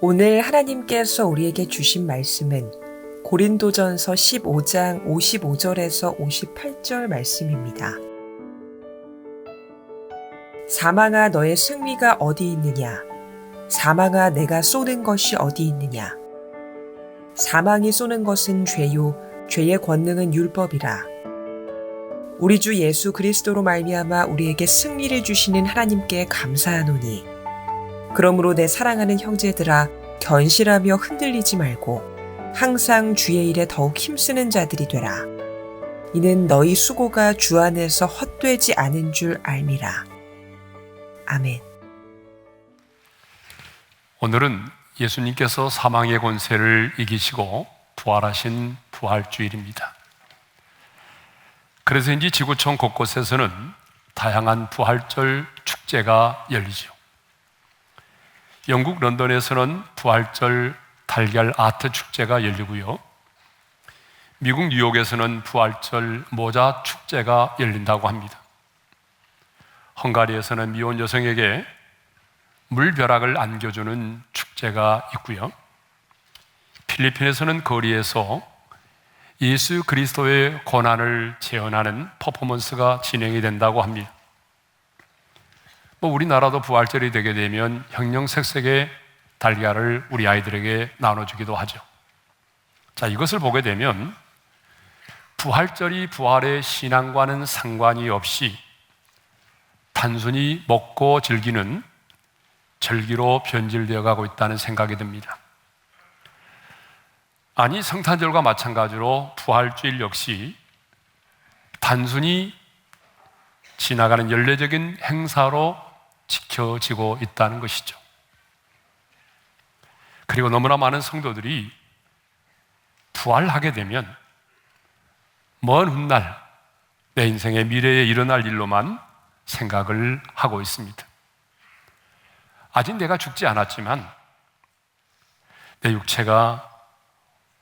오늘 하나님께서 우리에게 주신 말씀은 고린도전서 15장 55절에서 58절 말씀입니다. 사망아 너의 승리가 어디 있느냐? 사망아 내가 쏘는 것이 어디 있느냐? 사망이 쏘는 것은 죄요 죄의 권능은 율법이라. 우리 주 예수 그리스도로 말미암아 우리에게 승리를 주시는 하나님께 감사하노니 그러므로 내 사랑하는 형제들아 견실하며 흔들리지 말고 항상 주의 일에 더욱 힘쓰는 자들이 되라. 이는 너희 수고가 주 안에서 헛되지 않은 줄 알미라. 아멘. 오늘은 예수님께서 사망의 권세를 이기시고 부활하신 부활주일입니다. 그래서인지 지구촌 곳곳에서는 다양한 부활절 축제가 열리죠. 영국 런던에서는 부활절 달걀 아트 축제가 열리고요. 미국 뉴욕에서는 부활절 모자 축제가 열린다고 합니다. 헝가리에서는 미혼 여성에게 물벼락을 안겨주는 축제가 있고요. 필리핀에서는 거리에서 예수 그리스도의 고난을 재현하는 퍼포먼스가 진행이 된다고 합니다. 우리나라도 부활절이 되게 되면 형형색색의 달걀을 우리 아이들에게 나눠주기도 하죠. 자, 이것을 보게 되면 부활절이 부활의 신앙과는 상관이 없이 단순히 먹고 즐기는 절기로 변질되어 가고 있다는 생각이 듭니다. 아니, 성탄절과 마찬가지로 부활주일 역시 단순히 지나가는 연례적인 행사로 지켜지고 있다는 것이죠. 그리고 너무나 많은 성도들이 부활하게 되면 먼 훗날 내 인생의 미래에 일어날 일로만 생각을 하고 있습니다. 아직 내가 죽지 않았지만 내 육체가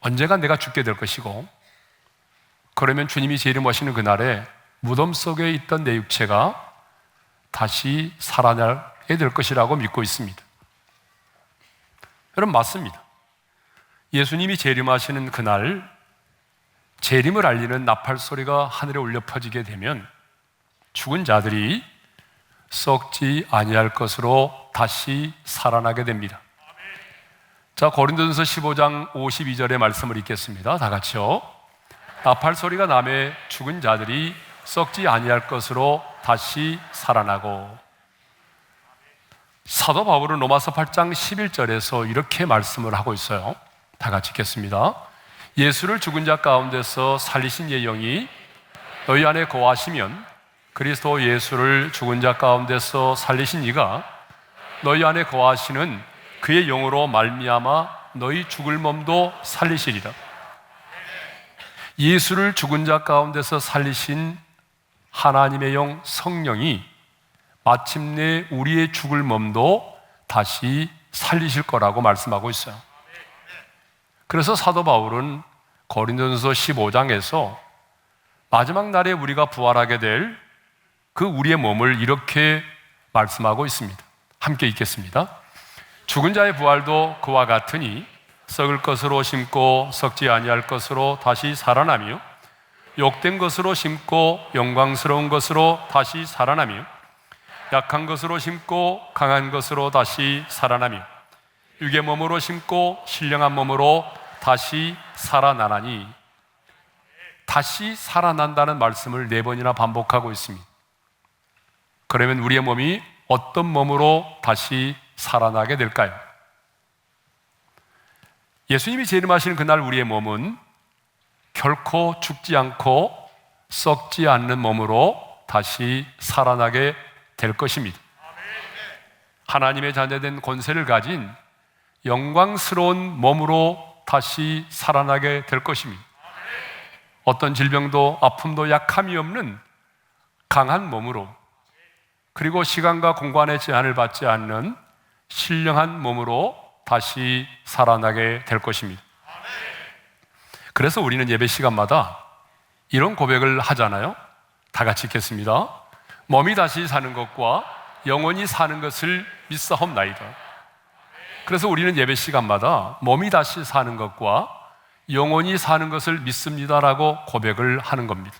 언젠가 내가 죽게 될 것이고, 그러면 주님이 재림하시는 그날에 무덤 속에 있던 내 육체가 다시 살아나게 될 것이라고 믿고 있습니다. 여러분, 맞습니다. 예수님이 재림하시는 그날 재림을 알리는 나팔 소리가 하늘에 울려 퍼지게 되면 죽은 자들이 썩지 아니할 것으로 다시 살아나게 됩니다. 자, 고린도전서 15장 52절의 말씀을 읽겠습니다. 다 같이요. 나팔 소리가 나매 죽은 자들이 썩지 아니할 것으로 다시 살아나고. 사도 바울은 로마서 8장 11절에서 이렇게 말씀을 하고 있어요. 다 같이 읽겠습니다. 예수를 죽은 자 가운데서 살리신 예 영이 너희 안에 거하시면 그리스도 예수를 죽은 자 가운데서 살리신 이가 너희 안에 거하시는 그의 영으로 말미암아 너희 죽을 몸도 살리시리라. 예수를 죽은 자 가운데서 살리신 하나님의 영 성령이 마침내 우리의 죽을 몸도 다시 살리실 거라고 말씀하고 있어요. 그래서 사도 바울은 고린도전서 15장에서 마지막 날에 우리가 부활하게 될 그 우리의 몸을 이렇게 말씀하고 있습니다. 함께 읽겠습니다. 죽은 자의 부활도 그와 같으니 썩을 것으로 심고 썩지 아니할 것으로 다시 살아나며 욕된 것으로 심고 영광스러운 것으로 다시 살아나며 약한 것으로 심고 강한 것으로 다시 살아나며 육의 몸으로 심고 신령한 몸으로 다시 살아나나니. 다시 살아난다는 말씀을 4번이나 반복하고 있습니다. 그러면 우리의 몸이 어떤 몸으로 다시 살아나게 될까요? 예수님이 재림하시는 그날 우리의 몸은 결코 죽지 않고 썩지 않는 몸으로 다시 살아나게 될 것입니다. 하나님의 자녀된 권세를 가진 영광스러운 몸으로 다시 살아나게 될 것입니다. 어떤 질병도 아픔도 약함이 없는 강한 몸으로, 그리고 시간과 공간의 제한을 받지 않는 신령한 몸으로 다시 살아나게 될 것입니다. 그래서 우리는 예배 시간마다 이런 고백을 하잖아요. 다 같이 읽겠습니다. 몸이 다시 사는 것과 영원히 사는 것을 믿사옵나이다. 그래서 우리는 예배 시간마다 몸이 다시 사는 것과 영원히 사는 것을 믿습니다라고 고백을 하는 겁니다.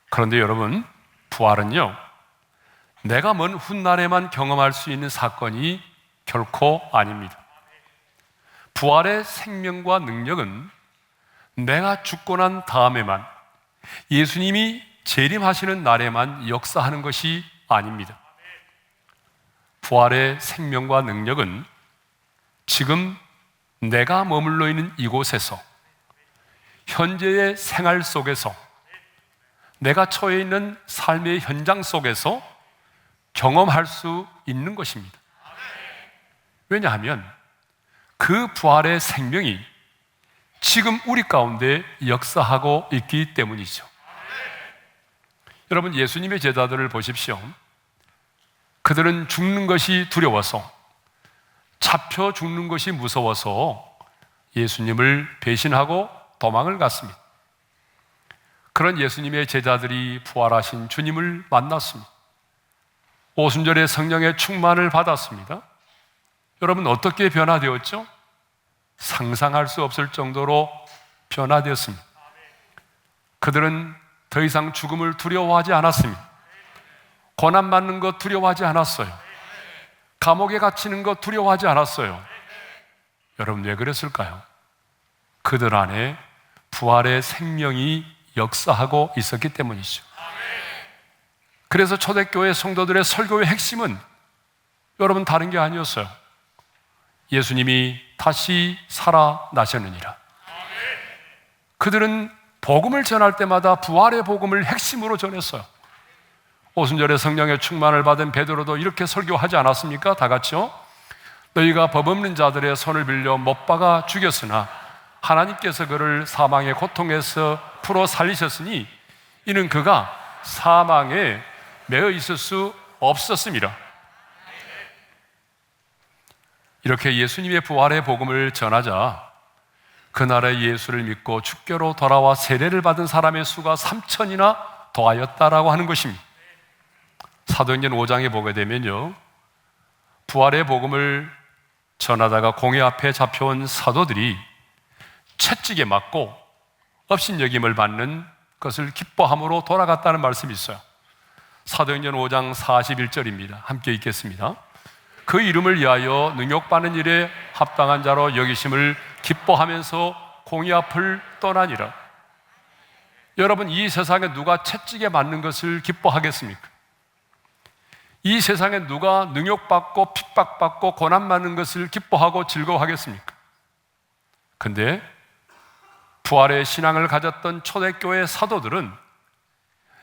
그런데 여러분, 부활은요, 내가 먼 훗날에만 경험할 수 있는 사건이 결코 아닙니다. 부활의 생명과 능력은 내가 죽고 난 다음에만, 예수님이 재림하시는 날에만 역사하는 것이 아닙니다. 부활의 생명과 능력은 지금 내가 머물러 있는 이곳에서, 현재의 생활 속에서, 내가 처해 있는 삶의 현장 속에서 경험할 수 있는 것입니다. 왜냐하면 그 부활의 생명이 지금 우리 가운데 역사하고 있기 때문이죠. 여러분, 예수님의 제자들을 보십시오. 그들은 죽는 것이 두려워서, 잡혀 죽는 것이 무서워서 예수님을 배신하고 도망을 갔습니다. 그런 예수님의 제자들이 부활하신 주님을 만났습니다. 오순절에 성령의 충만을 받았습니다. 여러분, 어떻게 변화되었죠? 상상할 수 없을 정도로 변화되었습니다. 그들은 더 이상 죽음을 두려워하지 않았습니다. 고난받는 것 두려워하지 않았어요. 감옥에 갇히는 것 두려워하지 않았어요. 여러분, 왜 그랬을까요? 그들 안에 부활의 생명이 역사하고 있었기 때문이죠. 그래서 초대교회 성도들의 설교의 핵심은 여러분, 다른 게 아니었어요. 예수님이 다시 살아나셨느니라. 그들은 복음을 전할 때마다 부활의 복음을 핵심으로 전했어요. 오순절에 성령의 충만을 받은 베드로도 이렇게 설교하지 않았습니까? 다 같이요. 너희가 법 없는 자들의 손을 빌려 못 박아 죽였으나 하나님께서 그를 사망의 고통에서 풀어 살리셨으니 이는 그가 사망에 매어 있을 수 없었습니다. 이렇게 예수님의 부활의 복음을 전하자 그날의 예수를 믿고 주께로 돌아와 세례를 받은 사람의 수가 3,000이나 더하였다라고 하는 것입니다. 사도행전 5장에 보게 되면요, 부활의 복음을 전하다가 공회 앞에 잡혀온 사도들이 채찍에 맞고 업신여김을 받는 것을 기뻐함으로 돌아갔다는 말씀이 있어요. 사도행전 5장 41절입니다. 함께 읽겠습니다. 그 이름을 위하여 능욕받는 일에 합당한 자로 여기심을 기뻐하면서 공의 앞을 떠나니라. 여러분, 이 세상에 누가 채찍에 맞는 것을 기뻐하겠습니까? 이 세상에 누가 능욕받고 핍박받고 고난받는 것을 기뻐하고 즐거워하겠습니까? 근데 부활의 신앙을 가졌던 초대교회 사도들은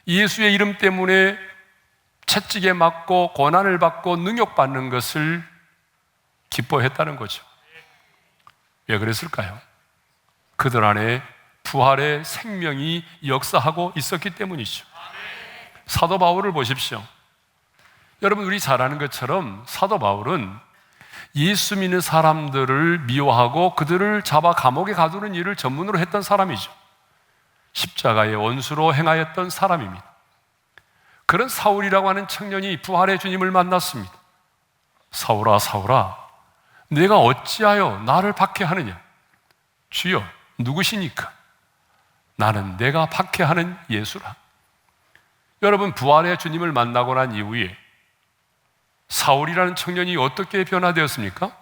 예수의 이름 때문에 채찍에 맞고 고난을 받고 능욕받는 것을 기뻐했다는 거죠. 왜 그랬을까요? 그들 안에 부활의 생명이 역사하고 있었기 때문이죠. 사도 바울을 보십시오. 여러분, 우리 잘 아는 것처럼 사도 바울은 예수 믿는 사람들을 미워하고 그들을 잡아 감옥에 가두는 일을 전문으로 했던 사람이죠. 십자가의 원수로 행하였던 사람입니다. 그런 사울이라고 하는 청년이 부활의 주님을 만났습니다. 사울아, 사울아, 내가 어찌하여 나를 박해하느냐? 주여, 누구시니까? 나는 내가 박해하는 예수라. 여러분, 부활의 주님을 만나고 난 이후에 사울이라는 청년이 어떻게 변화되었습니까?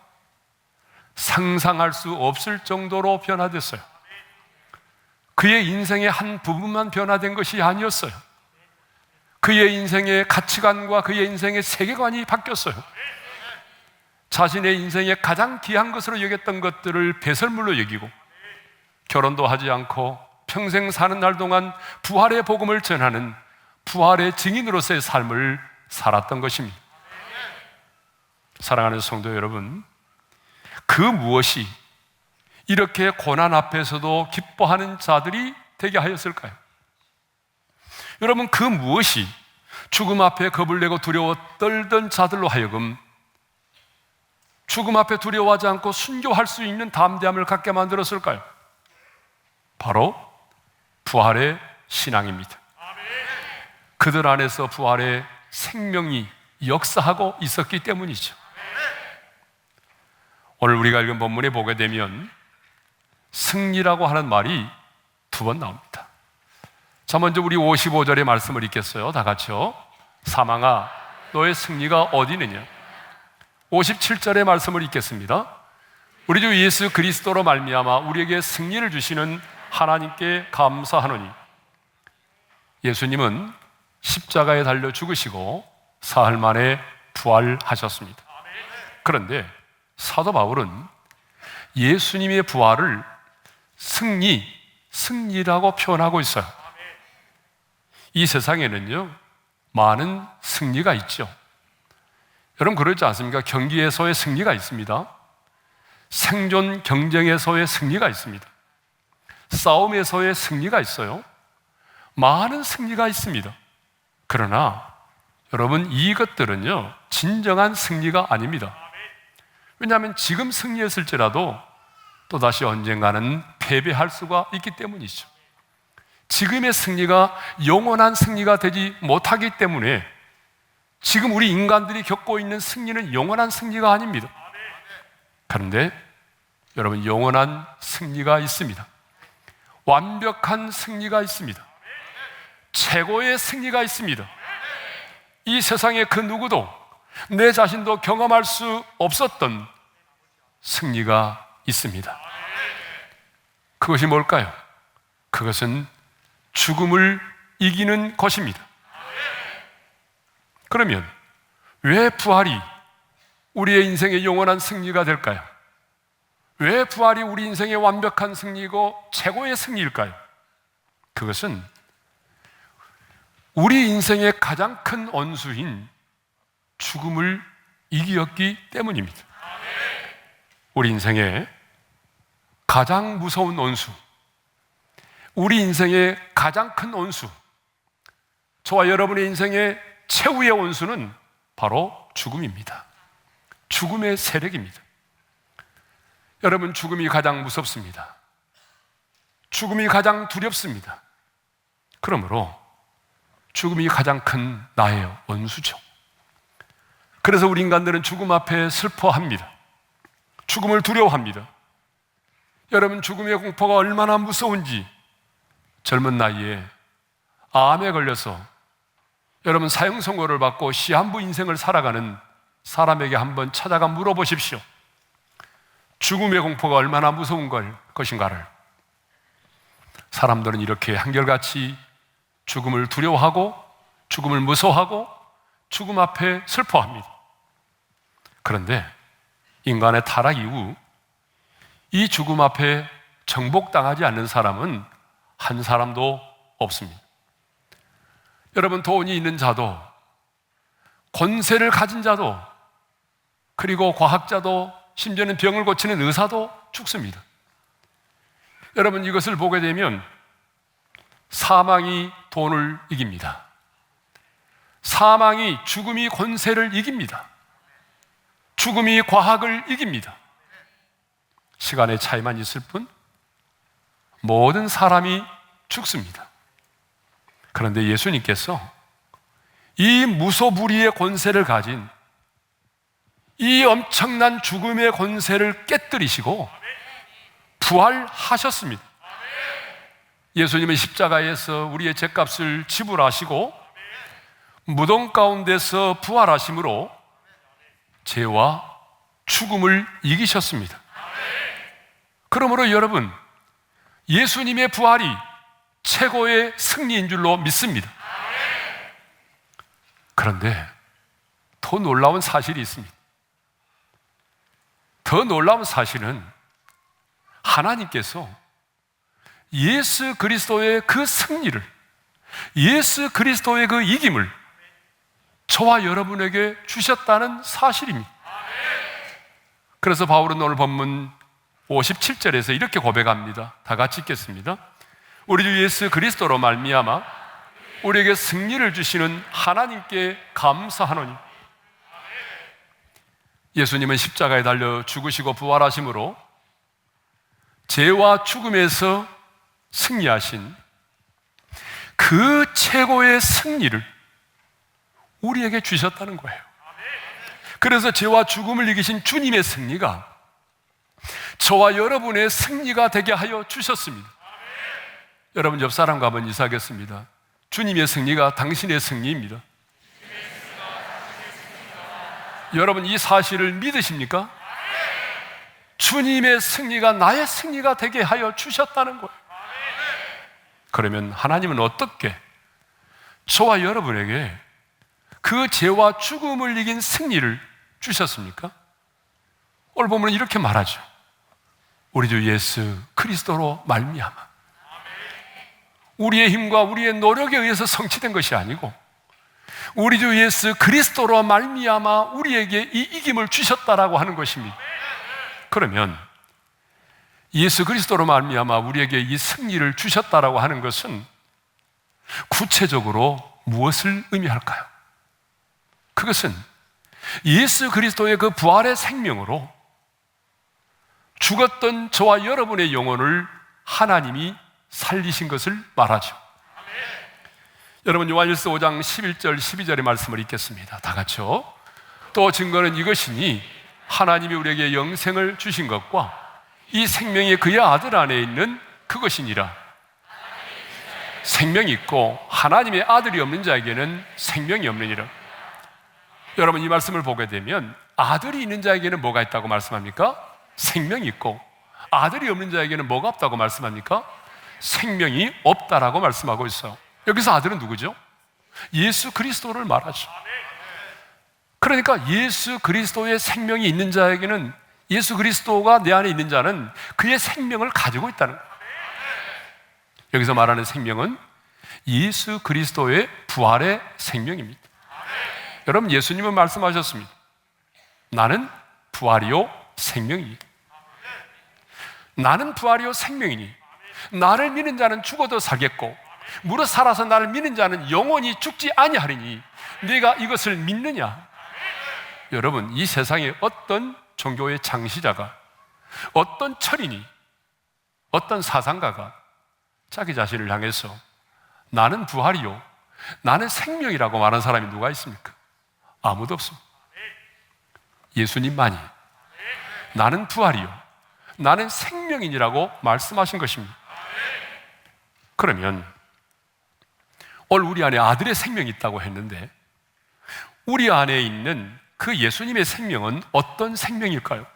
상상할 수 없을 정도로 변화됐어요. 그의 인생의 한 부분만 변화된 것이 아니었어요. 그의 인생의 가치관과 그의 인생의 세계관이 바뀌었어요. 자신의 인생의 가장 귀한 것으로 여겼던 것들을 배설물로 여기고 결혼도 하지 않고 평생 사는 날 동안 부활의 복음을 전하는 부활의 증인으로서의 삶을 살았던 것입니다. 사랑하는 성도 여러분, 그 무엇이 이렇게 고난 앞에서도 기뻐하는 자들이 되게 하였을까요? 여러분, 그 무엇이 죽음 앞에 겁을 내고 두려워 떨던 자들로 하여금 죽음 앞에 두려워하지 않고 순교할 수 있는 담대함을 갖게 만들었을까요? 바로 부활의 신앙입니다. 그들 안에서 부활의 생명이 역사하고 있었기 때문이죠. 오늘 우리가 읽은 본문에 보게 되면 승리라고 하는 말이 2번 나옵니다. 자, 먼저 우리 55절의 말씀을 읽겠어요. 다 같이요. 사망아, 너의 승리가 어디 있느냐? 57절의 말씀을 읽겠습니다. 우리 주 예수 그리스도로 말미암아 우리에게 승리를 주시는 하나님께 감사하노니. 예수님은 십자가에 달려 죽으시고 사흘 만에 부활하셨습니다. 그런데 사도 바울은 예수님의 부활을 승리라고 표현하고 있어요. 이 세상에는요, 많은 승리가 있죠. 여러분 그렇지 않습니까? 경기에서의 승리가 있습니다. 생존 경쟁에서의 승리가 있습니다. 싸움에서의 승리가 있어요. 많은 승리가 있습니다. 그러나 여러분, 이것들은요 진정한 승리가 아닙니다. 왜냐하면 지금 승리했을지라도 또다시 언젠가는 패배할 수가 있기 때문이죠. 지금의 승리가 영원한 승리가 되지 못하기 때문에 지금 우리 인간들이 겪고 있는 승리는 영원한 승리가 아닙니다. 그런데 여러분, 영원한 승리가 있습니다. 완벽한 승리가 있습니다. 최고의 승리가 있습니다. 이 세상의 그 누구도, 내 자신도 경험할 수 없었던 승리가 있습니다. 그것이 뭘까요? 그것은 죽음을 이기는 것입니다. 그러면 왜 부활이 우리의 인생의 영원한 승리가 될까요? 왜 부활이 우리 인생의 완벽한 승리이고 최고의 승리일까요? 그것은 우리 인생의 가장 큰 원수인 죽음을 이기었기 때문입니다. 우리 인생의 가장 무서운 원수, 우리 인생의 가장 큰 원수, 저와 여러분의 인생의 최후의 원수는 바로 죽음입니다. 죽음의 세력입니다. 여러분, 죽음이 가장 무섭습니다. 죽음이 가장 두렵습니다. 그러므로 죽음이 가장 큰 나의 원수죠. 그래서 우리 인간들은 죽음 앞에 슬퍼합니다. 죽음을 두려워합니다. 여러분, 죽음의 공포가 얼마나 무서운지 젊은 나이에 암에 걸려서 여러분 사형 선고를 받고 시한부 인생을 살아가는 사람에게 한번 찾아가 물어보십시오. 죽음의 공포가 얼마나 무서운 것인가를. 사람들은 이렇게 한결같이 죽음을 두려워하고 죽음을 무서워하고 죽음 앞에 슬퍼합니다. 그런데 인간의 타락 이후 이 죽음 앞에 정복당하지 않는 사람은 한 사람도 없습니다. 여러분, 돈이 있는 자도, 권세를 가진 자도, 그리고 과학자도, 심지어는 병을 고치는 의사도 죽습니다. 여러분, 이것을 보게 되면 사망이 돈을 이깁니다. 사망이, 죽음이 권세를 이깁니다. 죽음이 과학을 이깁니다. 시간의 차이만 있을 뿐 모든 사람이 죽습니다. 그런데 예수님께서 이 무소불위의 권세를 가진 이 엄청난 죽음의 권세를 깨뜨리시고 부활하셨습니다. 예수님은 십자가에서 우리의 죗값을 지불하시고 무덤 가운데서 부활하심으로 죄와 죽음을 이기셨습니다. 그러므로 여러분, 예수님의 부활이 최고의 승리인 줄로 믿습니다. 그런데 더 놀라운 사실이 있습니다. 더 놀라운 사실은 하나님께서 예수 그리스도의 그 승리를, 예수 그리스도의 그 이김을 저와 여러분에게 주셨다는 사실입니다. 그래서 바울은 오늘 본문 57절에서 이렇게 고백합니다. 다 같이 읽겠습니다. 우리 주 예수 그리스도로 말미암아 우리에게 승리를 주시는 하나님께 감사하노니. 예수님은 십자가에 달려 죽으시고 부활하심으로 죄와 죽음에서 승리하신 그 최고의 승리를 우리에게 주셨다는 거예요. 그래서 죄와 죽음을 이기신 주님의 승리가 저와 여러분의 승리가 되게 하여 주셨습니다. 여러분 옆 사람과 한번 인사하겠습니다. 주님의 승리가 당신의 승리입니다. 여러분 이 사실을 믿으십니까? 주님의 승리가 나의 승리가 되게 하여 주셨다는 거예요. 그러면 하나님은 어떻게 저와 여러분에게 그 죄와 죽음을 이긴 승리를 주셨습니까? 오늘 보면 이렇게 말하죠. 우리 주 예수 그리스도로 말미암아. 우리의 힘과 우리의 노력에 의해서 성취된 것이 아니고 우리 주 예수 그리스도로 말미암아 우리에게 이 이김을 주셨다라고 하는 것입니다. 그러면 예수 그리스도로 말미암아 우리에게 이 승리를 주셨다라고 하는 것은 구체적으로 무엇을 의미할까요? 그것은 예수 그리스도의 그 부활의 생명으로 죽었던 저와 여러분의 영혼을 하나님이 살리신 것을 말하죠. 여러분 요한일서 5장 11절 12절의 말씀을 읽겠습니다. 다 같이요. 또 증거는 이것이니 하나님이 우리에게 영생을 주신 것과 이 생명이 그의 아들 안에 있는 그것이니라. 생명이 있고 하나님의 아들이 없는 자에게는 생명이 없느니라. 여러분 이 말씀을 보게 되면 아들이 있는 자에게는 뭐가 있다고 말씀합니까? 생명이 있고 아들이 없는 자에게는 뭐가 없다고 말씀합니까? 생명이 없다라고 말씀하고 있어요. 여기서 아들은 누구죠? 예수 그리스도를 말하죠. 그러니까 예수 그리스도의 생명이 있는 자에게는 예수 그리스도가 내 안에 있는 자는 그의 생명을 가지고 있다는 거예요. 여기서 말하는 생명은 예수 그리스도의 부활의 생명입니다. 여러분 예수님은 말씀하셨습니다. 나는 부활이요 생명이니 나는 부활이요 생명이니 나를 믿는 자는 죽어도 살겠고 무릇 살아서 나를 믿는 자는 영원히 죽지 아니하리니 네가 이것을 믿느냐? 여러분 이 세상에 어떤 종교의 창시자가 어떤 철인이 어떤 사상가가 자기 자신을 향해서 나는 부활이요 나는 생명이라고 말하는 사람이 누가 있습니까? 아무도 없습니다. 예수님만이 나는 부활이요 나는 생명이라고 말씀하신 것입니다. 그러면 오늘 우리 안에 아들의 생명이 있다고 했는데 우리 안에 있는 그 예수님의 생명은 어떤 생명일까요?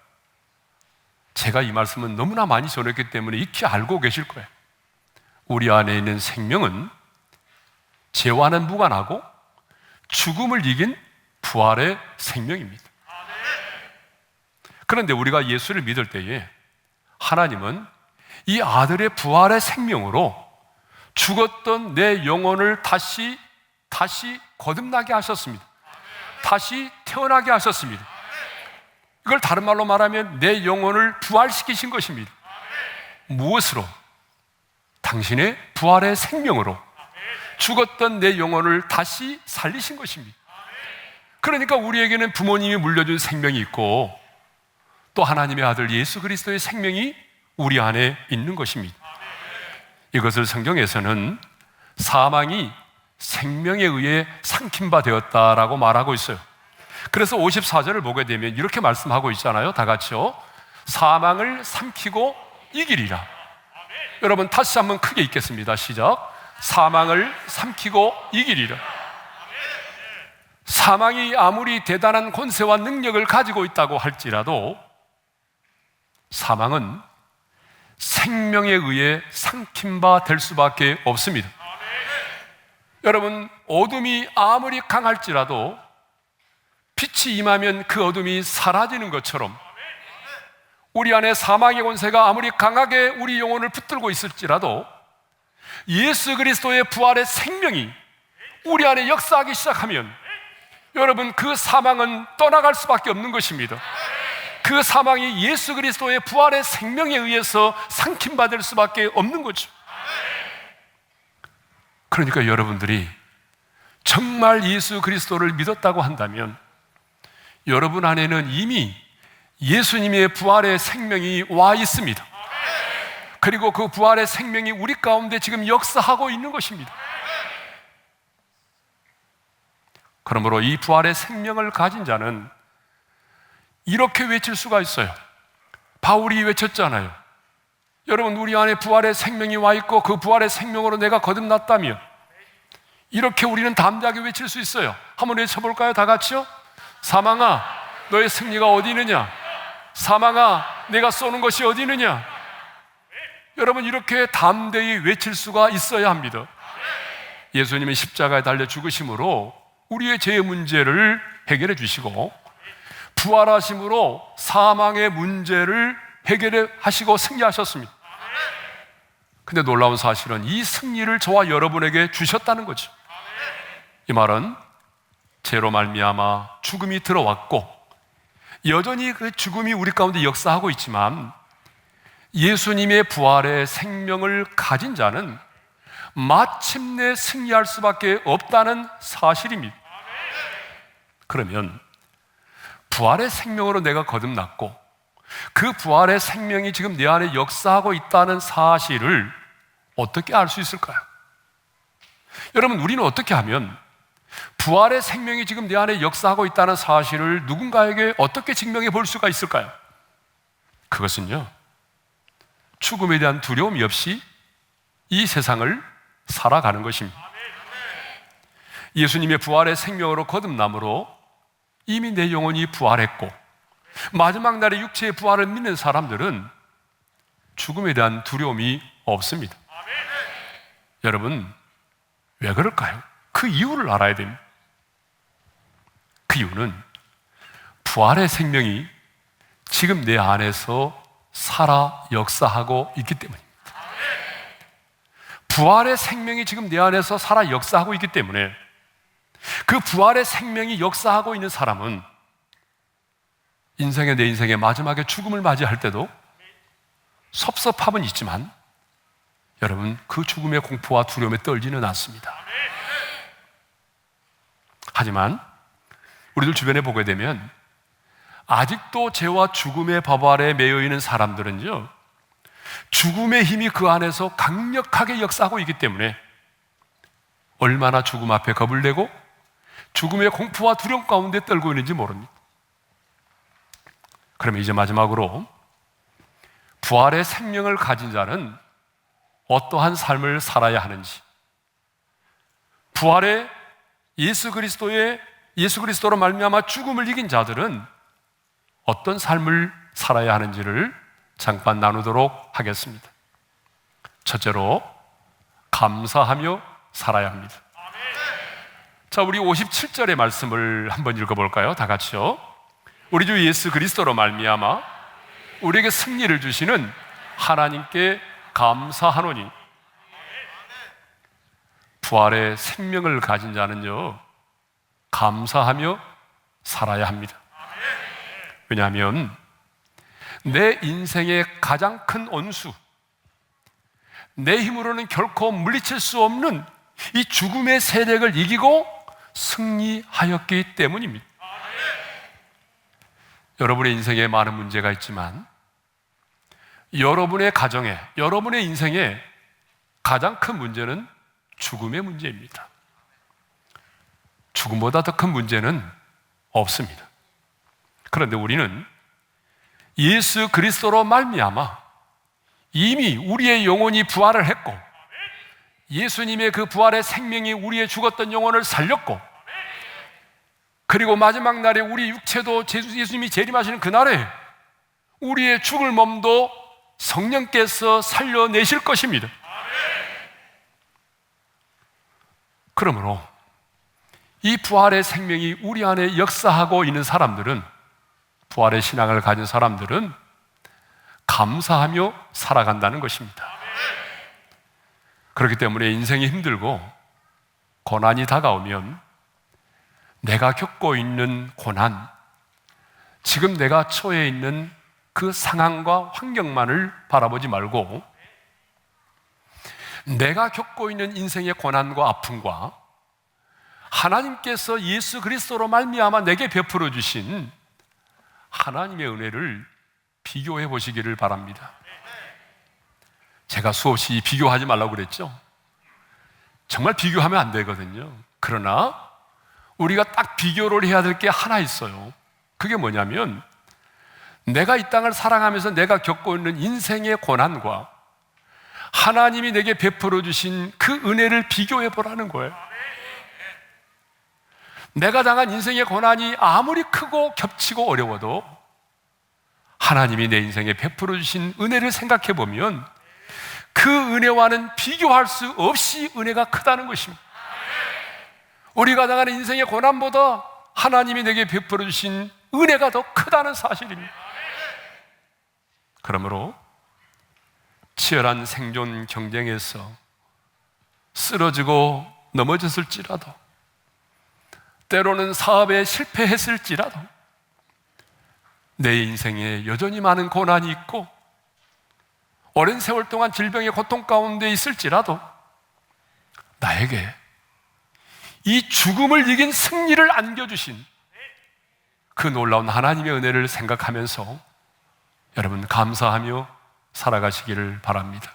제가 이 말씀은 너무나 많이 전했기 때문에 익히 알고 계실 거예요. 우리 안에 있는 생명은 죄와는 무관하고 죽음을 이긴 부활의 생명입니다. 그런데 우리가 예수를 믿을 때에 하나님은 이 아들의 부활의 생명으로 죽었던 내 영혼을 다시 거듭나게 하셨습니다. 다시 태어나게 하셨습니다. 이걸 다른 말로 말하면 내 영혼을 부활시키신 것입니다. 무엇으로? 당신의 부활의 생명으로 죽었던 내 영혼을 다시 살리신 것입니다. 그러니까 우리에게는 부모님이 물려준 생명이 있고 또 하나님의 아들 예수 그리스도의 생명이 우리 안에 있는 것입니다. 이것을 성경에서는 사망이 생명에 의해 삼킴바 되었다라고 말하고 있어요. 그래서 54절을 보게 되면 이렇게 말씀하고 있잖아요. 다 같이요. 사망을 삼키고 이기리라. 여러분 다시 한번 크게 읽겠습니다. 시작. 사망을 삼키고 이기리라. 사망이 아무리 대단한 권세와 능력을 가지고 있다고 할지라도 사망은 생명에 의해 삼킴바 될 수밖에 없습니다. 여러분 어둠이 아무리 강할지라도 빛이 임하면 그 어둠이 사라지는 것처럼 우리 안에 사망의 권세가 아무리 강하게 우리 영혼을 붙들고 있을지라도 예수 그리스도의 부활의 생명이 우리 안에 역사하기 시작하면 여러분 그 사망은 떠나갈 수밖에 없는 것입니다. 그 사망이 예수 그리스도의 부활의 생명에 의해서 삼킴받을 수밖에 없는 거죠. 그러니까 여러분들이 정말 예수 그리스도를 믿었다고 한다면 여러분 안에는 이미 예수님의 부활의 생명이 와 있습니다. 그리고 그 부활의 생명이 우리 가운데 지금 역사하고 있는 것입니다. 그러므로 이 부활의 생명을 가진 자는 이렇게 외칠 수가 있어요. 바울이 외쳤잖아요. 여러분, 우리 안에 부활의 생명이 와 있고 그 부활의 생명으로 내가 거듭났다면, 이렇게 우리는 담대하게 외칠 수 있어요. 한번 외쳐볼까요? 다 같이요. 사망아, 너의 승리가 어디 있느냐? 사망아, 내가 쏘는 것이 어디 있느냐? 여러분, 이렇게 담대히 외칠 수가 있어야 합니다. 예수님은 십자가에 달려 죽으심으로 우리의 죄의 문제를 해결해 주시고, 부활하심으로 사망의 문제를 해결해 하시고 승리하셨습니다. 근데 놀라운 사실은 이 승리를 저와 여러분에게 주셨다는 거죠. 이 말은 죄로 말미암아 죽음이 들어왔고 여전히 그 죽음이 우리 가운데 역사하고 있지만, 예수님의 부활의 생명을 가진 자는 마침내 승리할 수밖에 없다는 사실입니다. 그러면 부활의 생명으로 내가 거듭났고 그 부활의 생명이 지금 내 안에 역사하고 있다는 사실을 어떻게 알 수 있을까요? 여러분, 우리는 어떻게 하면 부활의 생명이 지금 내 안에 역사하고 있다는 사실을 누군가에게 어떻게 증명해 볼 수가 있을까요? 그것은요, 죽음에 대한 두려움이 없이 이 세상을 살아가는 것입니다. 예수님의 부활의 생명으로 거듭남으로 이미 내 영혼이 부활했고 마지막 날의 육체의 부활을 믿는 사람들은 죽음에 대한 두려움이 없습니다. 여러분, 왜 그럴까요? 그 이유를 알아야 됩니다. 그 이유는 부활의 생명이 지금 내 안에서 살아 역사하고 있기 때문입니다. 부활의 생명이 지금 내 안에서 살아 역사하고 있기 때문에, 그 부활의 생명이 역사하고 있는 사람은 내 인생의 마지막에 죽음을 맞이할 때도 섭섭함은 있지만, 여러분, 그 죽음의 공포와 두려움에 떨지는 않습니다. 하지만 우리들 주변에 보게 되면 아직도 죄와 죽음의 법 아래 매여 있는 사람들은요, 죽음의 힘이 그 안에서 강력하게 역사하고 있기 때문에 얼마나 죽음 앞에 겁을 내고 죽음의 공포와 두려움 가운데 떨고 있는지 모릅니다. 그러면 이제 마지막으로, 부활의 생명을 가진 자는 어떠한 삶을 살아야 하는지, 부활의 예수 그리스도로 말미암아 죽음을 이긴 자들은 어떤 삶을 살아야 하는지를 잠깐 나누도록 하겠습니다. 첫째로, 감사하며 살아야 합니다. 자, 우리 57절의 말씀을 한번 읽어볼까요? 다 같이요. 우리 주 예수 그리스도로 말미암아 우리에게 승리를 주시는 하나님께 감사하노니. 부활의 생명을 가진 자는요, 감사하며 살아야 합니다. 왜냐하면 내 인생의 가장 큰 원수, 내 힘으로는 결코 물리칠 수 없는 이 죽음의 세력을 이기고 승리하였기 때문입니다. 여러분의 인생에 많은 문제가 있지만, 여러분의 가정에, 여러분의 인생에 가장 큰 문제는 죽음의 문제입니다. 죽음보다 더 큰 문제는 없습니다. 그런데 우리는 예수 그리스도로 말미암아 이미 우리의 영혼이 부활을 했고, 예수님의 그 부활의 생명이 우리의 죽었던 영혼을 살렸고, 그리고 마지막 날에 우리 육체도 예수님이 재림하시는 그날에 우리의 죽을 몸도 성령께서 살려내실 것입니다. 그러므로 이 부활의 생명이 우리 안에 역사하고 있는 사람들은, 부활의 신앙을 가진 사람들은 감사하며 살아간다는 것입니다. 그렇기 때문에 인생이 힘들고 고난이 다가오면 내가 겪고 있는 고난, 지금 내가 처해 있는 그 상황과 환경만을 바라보지 말고 내가 겪고 있는 인생의 고난과 아픔과 하나님께서 예수 그리스도로 말미암아 내게 베풀어 주신 하나님의 은혜를 비교해 보시기를 바랍니다. 제가 수없이 비교하지 말라고 그랬죠? 정말 비교하면 안 되거든요. 그러나 우리가 딱 비교를 해야 될 게 하나 있어요. 그게 뭐냐면, 내가 이 땅을 살아가면서 내가 겪고 있는 인생의 고난과 하나님이 내게 베풀어 주신 그 은혜를 비교해 보라는 거예요. 내가 당한 인생의 고난이 아무리 크고 겹치고 어려워도 하나님이 내 인생에 베풀어 주신 은혜를 생각해 보면 그 은혜와는 비교할 수 없이 은혜가 크다는 것입니다. 우리가 당하는 인생의 고난보다 하나님이 내게 베풀어 주신 은혜가 더 크다는 사실입니다. 그러므로 치열한 생존 경쟁에서 쓰러지고 넘어졌을지라도, 때로는 사업에 실패했을지라도, 내 인생에 여전히 많은 고난이 있고 오랜 세월 동안 질병의 고통 가운데 있을지라도 나에게 이 죽음을 이긴 승리를 안겨주신 그 놀라운 하나님의 은혜를 생각하면서 여러분 감사하며 살아가시기를 바랍니다.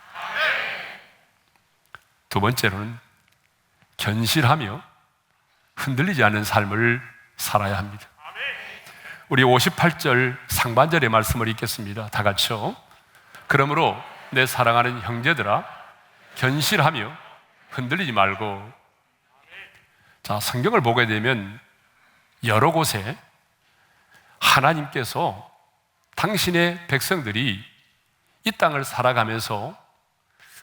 두 번째로는 견실하며 흔들리지 않는 삶을 살아야 합니다. 우리 58절 상반절의 말씀을 읽겠습니다. 다 같이요. 그러므로 내 사랑하는 형제들아, 견실하며 흔들리지 말고. 자, 성경을 보게 되면 여러 곳에 하나님께서 당신의 백성들이 이 땅을 살아가면서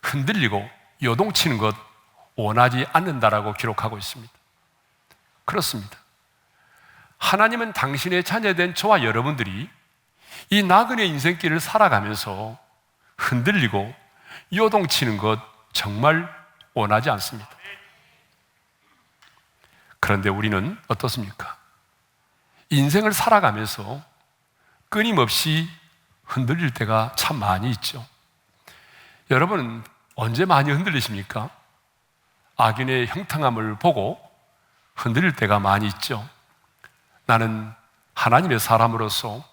흔들리고 요동치는 것 원하지 않는다라고 기록하고 있습니다. 그렇습니다. 하나님은 당신의 자녀된 저와 여러분들이 이 나그네 인생길을 살아가면서 흔들리고 요동치는 것 정말 원하지 않습니다. 그런데 우리는 어떻습니까? 인생을 살아가면서 끊임없이 흔들릴 때가 참 많이 있죠. 여러분은 언제 많이 흔들리십니까? 악인의 형통함을 보고 흔들릴 때가 많이 있죠. 나는 하나님의 사람으로서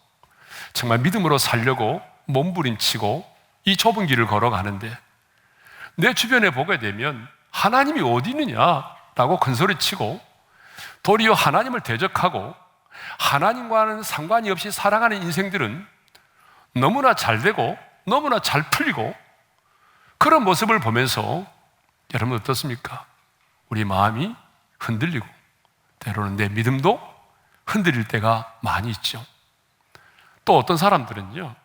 정말 믿음으로 살려고 몸부림치고 이 좁은 길을 걸어가는데 내 주변에 보게 되면 하나님이 어디 있느냐라고 큰소리치고 도리어 하나님을 대적하고 하나님과는 상관이 없이 살아가는 인생들은 너무나 잘 되고 너무나 잘 풀리고 그런 모습을 보면서 여러분 어떻습니까? 우리 마음이 흔들리고 때로는 내 믿음도 흔들릴 때가 많이 있죠. 또 어떤 사람들은요,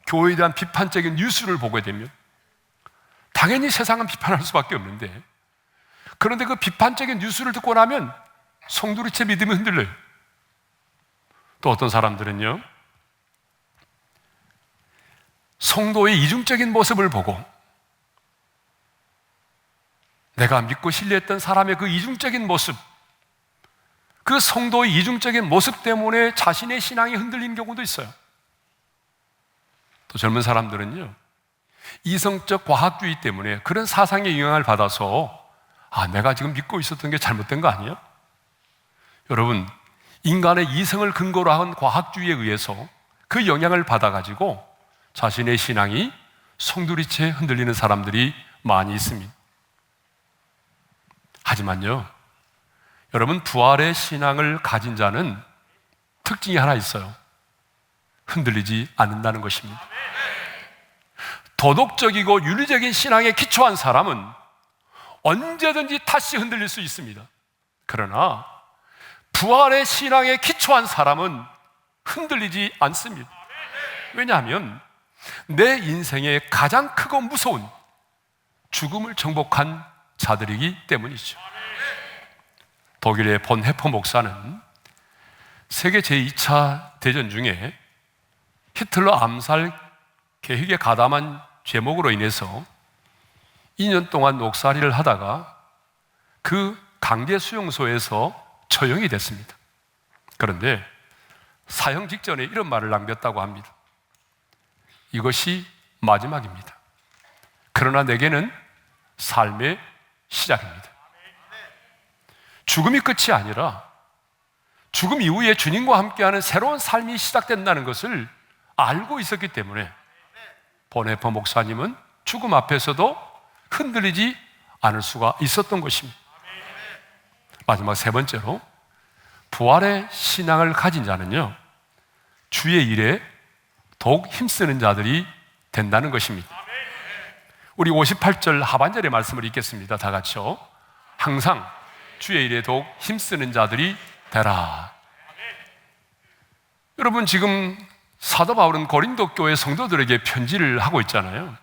교회에 대한 비판적인 뉴스를 보게 되면 당연히 세상은 비판할 수밖에 없는데, 그런데 그 비판적인 뉴스를 듣고 나면 송두리째 믿음이 흔들려요. 또 어떤 사람들은요, 성도의 이중적인 모습을 보고 내가 믿고 신뢰했던 사람의 그 이중적인 모습, 그 성도의 이중적인 모습 때문에 자신의 신앙이 흔들리는 경우도 있어요. 또 젊은 사람들은요, 이성적 과학주의 때문에 그런 사상의 영향을 받아서 내가 지금 믿고 있었던 게 잘못된 거 아니야? 여러분, 인간의 이성을 근거로 한 과학주의에 의해서 그 영향을 받아가지고 자신의 신앙이 송두리째 흔들리는 사람들이 많이 있습니다. 하지만요, 여러분, 부활의 신앙을 가진 자는 특징이 하나 있어요. 흔들리지 않는다는 것입니다. 도덕적이고 윤리적인 신앙에 기초한 사람은 언제든지 다시 흔들릴 수 있습니다. 그러나 부활의 신앙에 기초한 사람은 흔들리지 않습니다. 왜냐하면 내 인생의 가장 크고 무서운 죽음을 정복한 자들이기 때문이죠. 독일의 본 헤퍼 목사는 세계 제2차 대전 중에 히틀러 암살 계획에 가담한 죄목으로 인해서 2년 동안 옥살이를 하다가 그 강제 수용소에서 처형이 됐습니다. 그런데 사형 직전에 이런 말을 남겼다고 합니다. 이것이 마지막입니다. 그러나 내게는 삶의 시작입니다. 죽음이 끝이 아니라 죽음 이후에 주님과 함께하는 새로운 삶이 시작된다는 것을 알고 있었기 때문에 보네퍼 목사님은 죽음 앞에서도 흔들리지 않을 수가 있었던 것입니다. 마지막 세 번째로, 부활의 신앙을 가진 자는요, 주의 일에 더욱 힘쓰는 자들이 된다는 것입니다. 우리 58절 하반절의 말씀을 읽겠습니다. 다 같이요. 항상 주의 일에 더욱 힘쓰는 자들이 되라. 여러분, 지금 사도 바울은 고린도 교회 성도들에게 편지를 하고 있잖아요.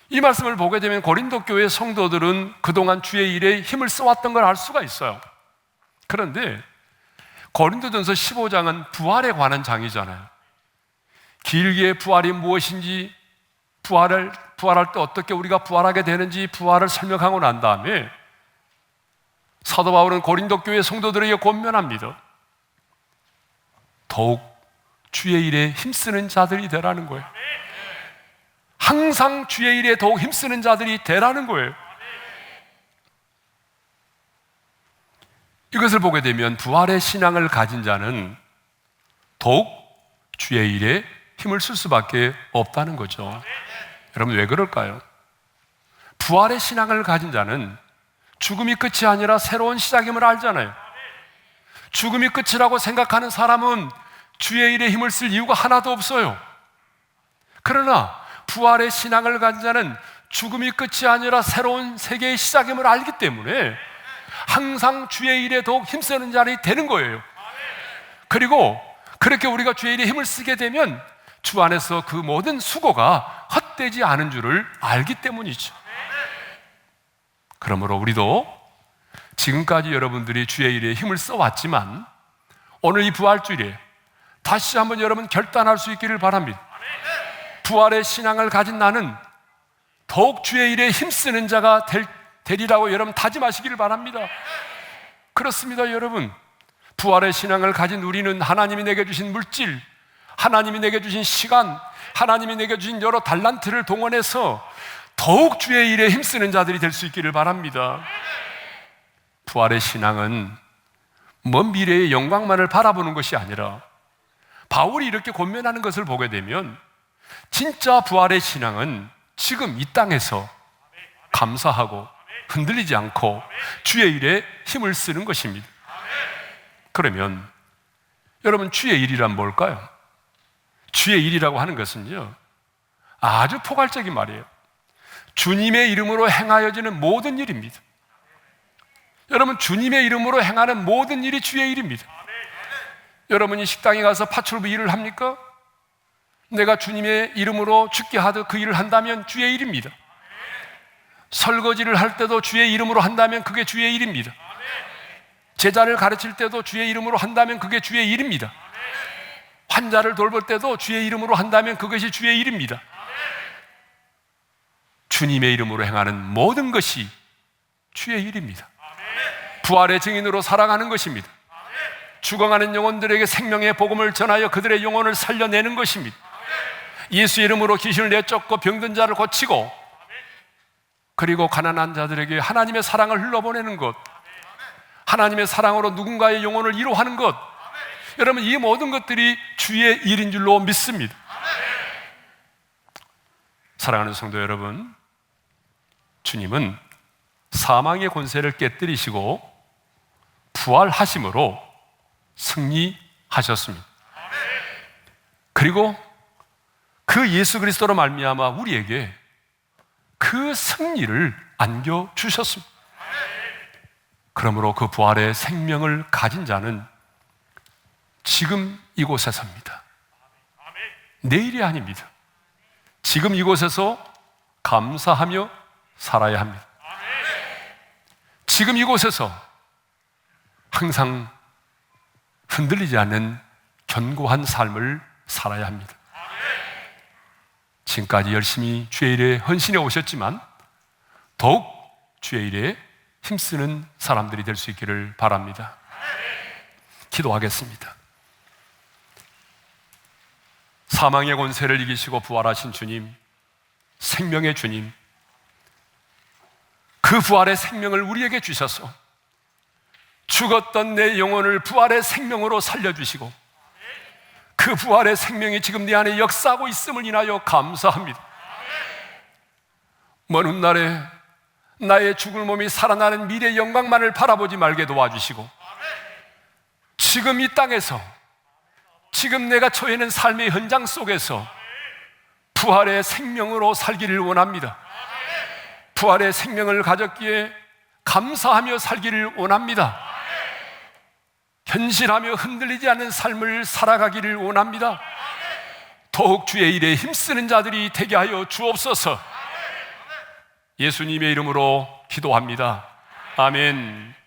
이 말씀을 보게 되면 고린도 교회 성도들은 그동안 주의 일에 힘을 써왔던 걸 알 수가 있어요. 그런데 고린도전서 15장은 부활에 관한 장이잖아요. 길게 부활이 무엇인지, 부활할 때 어떻게 우리가 부활하게 되는지 부활을 설명하고 난 다음에 사도 바울은 고린도 교회 성도들에게 권면합니다. 더욱 주의 일에 힘쓰는 자들이 되라는 거예요. 항상 주의 일에 더욱 힘쓰는 자들이 되라는 거예요. 이것을 보게 되면 부활의 신앙을 가진 자는 더욱 주의 일에 힘을 쓸 수밖에 없다는 거죠. 여러분, 왜 그럴까요? 부활의 신앙을 가진 자는 죽음이 끝이 아니라 새로운 시작임을 알잖아요. 죽음이 끝이라고 생각하는 사람은 주의 일에 힘을 쓸 이유가 하나도 없어요. 그러나 부활의 신앙을 가진 자는 죽음이 끝이 아니라 새로운 세계의 시작임을 알기 때문에 항상 주의 일에 더욱 힘쓰는 자들이 되는 거예요. 그리고 그렇게 우리가 주의 일에 힘을 쓰게 되면 주 안에서 그 모든 수고가 헛되지 않은 줄을 알기 때문이죠. 그러므로 우리도 지금까지 여러분들이 주의 일에 힘을 써왔지만 오늘 이 부활주일에 다시 한번 여러분 결단할 수 있기를 바랍니다. 부활의 신앙을 가진 나는 더욱 주의 일에 힘쓰는 자가 되리라고 여러분 다짐하시기를 바랍니다. 그렇습니다, 여러분. 부활의 신앙을 가진 우리는 하나님이 내게 주신 물질, 하나님이 내게 주신 시간, 하나님이 내게 주신 여러 달란트를 동원해서 더욱 주의 일에 힘쓰는 자들이 될 수 있기를 바랍니다. 부활의 신앙은 먼 미래의 영광만을 바라보는 것이 아니라 바울이 이렇게 권면하는 것을 보게 되면 진짜 부활의 신앙은 지금 이 땅에서 감사하고 흔들리지 않고 주의 일에 힘을 쓰는 것입니다. 그러면 여러분, 주의 일이란 뭘까요? 주의 일이라고 하는 것은요, 아주 포괄적인 말이에요. 주님의 이름으로 행하여지는 모든 일입니다. 여러분, 주님의 이름으로 행하는 모든 일이 주의 일입니다. 여러분이 식당에 가서 파출부 일을 합니까? 내가 주님의 이름으로 죽게 하듯 그 일을 한다면 주의 일입니다. 설거지를 할 때도 주의 이름으로 한다면 그게 주의 일입니다. 제자를 가르칠 때도 주의 이름으로 한다면 그게 주의 일입니다. 환자를 돌볼 때도 주의 이름으로 한다면 그것이 주의 일입니다. 주님의 이름으로 행하는 모든 것이 주의 일입니다. 부활의 증인으로 살아가는 것입니다. 죽어가는 영혼들에게 생명의 복음을 전하여 그들의 영혼을 살려내는 것입니다. 예수 이름으로 귀신을 내쫓고 병든 자를 고치고, 그리고 가난한 자들에게 하나님의 사랑을 흘러보내는 것, 하나님의 사랑으로 누군가의 영혼을 위로하는 것, 여러분, 이 모든 것들이 주의 일인 줄로 믿습니다. 사랑하는 성도 여러분, 주님은 사망의 권세를 깨뜨리시고 부활하심으로 승리하셨습니다. 그리고 그 예수 그리스도로 말미암아 우리에게 그 승리를 안겨주셨습니다. 그러므로 그 부활의 생명을 가진 자는 지금 이곳에서입니다. 내일이 아닙니다. 지금 이곳에서 감사하며 살아야 합니다. 지금 이곳에서 항상 흔들리지 않는 견고한 삶을 살아야 합니다. 지금까지 열심히 주의 일에 헌신해 오셨지만 더욱 주의 일에 힘쓰는 사람들이 될 수 있기를 바랍니다. 기도하겠습니다. 사망의 권세를 이기시고 부활하신 주님, 생명의 주님, 그 부활의 생명을 우리에게 주셔서 죽었던 내 영혼을 부활의 생명으로 살려주시고 그 부활의 생명이 지금 내 안에 역사하고 있음을 인하여 감사합니다. 먼 훗날에 나의 죽을 몸이 살아나는 미래의 영광만을 바라보지 말게 도와주시고 지금 이 땅에서 지금 내가 처해 있는 삶의 현장 속에서 부활의 생명으로 살기를 원합니다. 부활의 생명을 가졌기에 감사하며 살기를 원합니다. 현실하며 흔들리지 않는 삶을 살아가기를 원합니다. 더욱 주의 일에 힘쓰는 자들이 되게 하여 주옵소서. 예수님의 이름으로 기도합니다. 아멘.